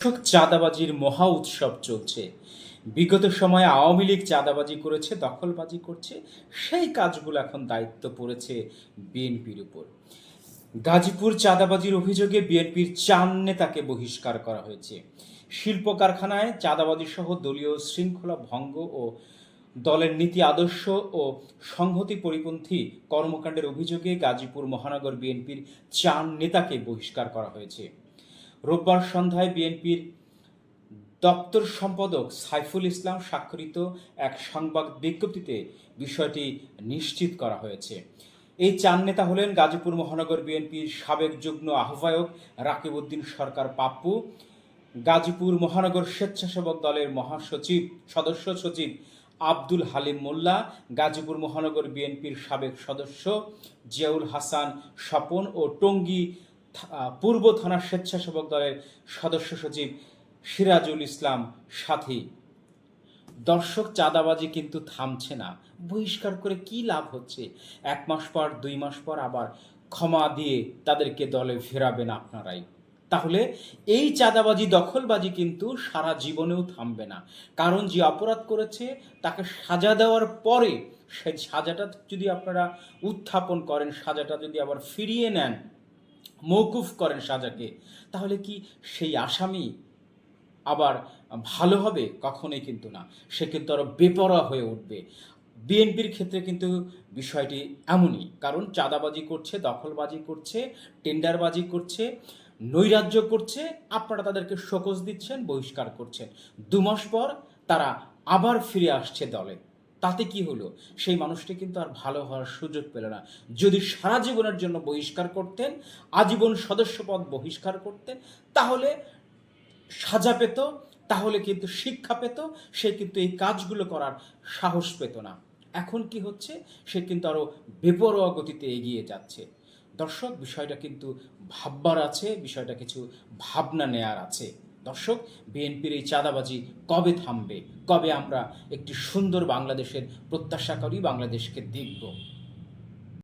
চাঁদাবাজির মহা উৎসব চলছে। বিগত সময়ে আওয়ামী লীগ চাঁদাবাজি করেছে, দখলবাজি করছে। সেই কাজগুলো এখন দায়িত্ব পড়েছে বিএনপির উপর। গাজীপুর চাঁদাবাজির অভিযোগে বিএনপির ৪ নেতাকে বহিষ্কার করা হয়েছে। শিল্প কারখানায় চাঁদাবাজি সহ দলীয় শৃঙ্খলা ভঙ্গ ও দলের নীতি আদর্শ ও সংহতি পরিপন্থী কর্মকাণ্ডের অভিযোগে গাজীপুর মহানগর বিএনপির ৪ নেতাকে বহিষ্কার করা হয়েছে। রোববার সন্ধ্যায় বিএনপির দপ্তর সম্পাদক সাইফুল ইসলাম স্বাক্ষরিত এক সংবাদ বিজ্ঞপ্তিতে বিষয়টি নিশ্চিত করা হয়েছে। এই ৪ নেতা হলেন গাজীপুর মহানগর বিএনপির সাবেক যুগ্ম আহ্বায়ক রাকিব উদ্দিন সরকার পাপ্পু, গাজীপুর মহানগর স্বেচ্ছাসেবক দলের মহাসচিব সদস্য সচিব আব্দুল হালিম মোল্লা, গাজীপুর মহানগর বিএনপির সাবেক সদস্য জিয়াউল হাসান স্বপন ও টঙ্গী পূর্ব থানা স্বেচ্ছাসেবক দলের সদস্য সচিব সিরাজুল ইসলাম সাথী। দর্শক, চাঁদাবাজি কিন্তু থামছে না। বহিষ্কার করে কি লাভ হচ্ছে? ১ মাস পর ২ মাস পর আবার ক্ষমা দিয়ে তাদেরকে দলে ফেরাবেন আপনারাই। তাহলে এই চাঁদাবাজি দখলবাজি কিন্তু সারা জীবনেও থামবে না। কারণ যে অপরাধ করেছে তাকে সাজা দেওয়ার পরে সেই সাজাটা যদি আপনারা উত্থাপন করেন, সাজাটা যদি আবার ফিরিয়ে নেন, মওকুফ করেন সাজাকে, তাহলে কি সেই আসামি আবার ভালো হবে? কখনোই কিন্তু না। সে কিন্তু আরও বেপরোয়া হয়ে উঠবে। বিএনপির ক্ষেত্রে কিন্তু বিষয়টি এমনই। কারণ চাঁদাবাজি করছে, দখলবাজি করছে, টেন্ডারবাজি করছে, নৈরাজ্য করছে। আপনারা তাদেরকে শোকজ দিচ্ছেন, বহিষ্কার করছেন। ২ মাস পর তারা আবার ফিরে আসছে দলে। তাতে কি হলো? সেই মানুষটি কিন্তু আর ভালো হওয়ার সুযোগ পেল না। যদি সারা জীবনের জন্য বহিষ্কার করতেন, আজীবন সদস্যপদ বহিষ্কার করতেন, তাহলে সাজা পেত, তাহলে কিন্তু শিক্ষা পেত, সে কিন্তু এই কাজগুলো করার সাহস পেত না। এখন কি হচ্ছে? সে কিন্তু আরও বেপরোয়া গতিতে এগিয়ে যাচ্ছে। দর্শক, বিষয়টা কিন্তু ভাববার আছে, বিষয়টা কিছু ভাবনা নেয়ার আছে। দর্শক, বিএনপির এই চাঁদাবাজি কবে থামবে? কবে আমরা একটি সুন্দর বাংলাদেশের প্রত্যাশা করি, বাংলাদেশকে দেখব?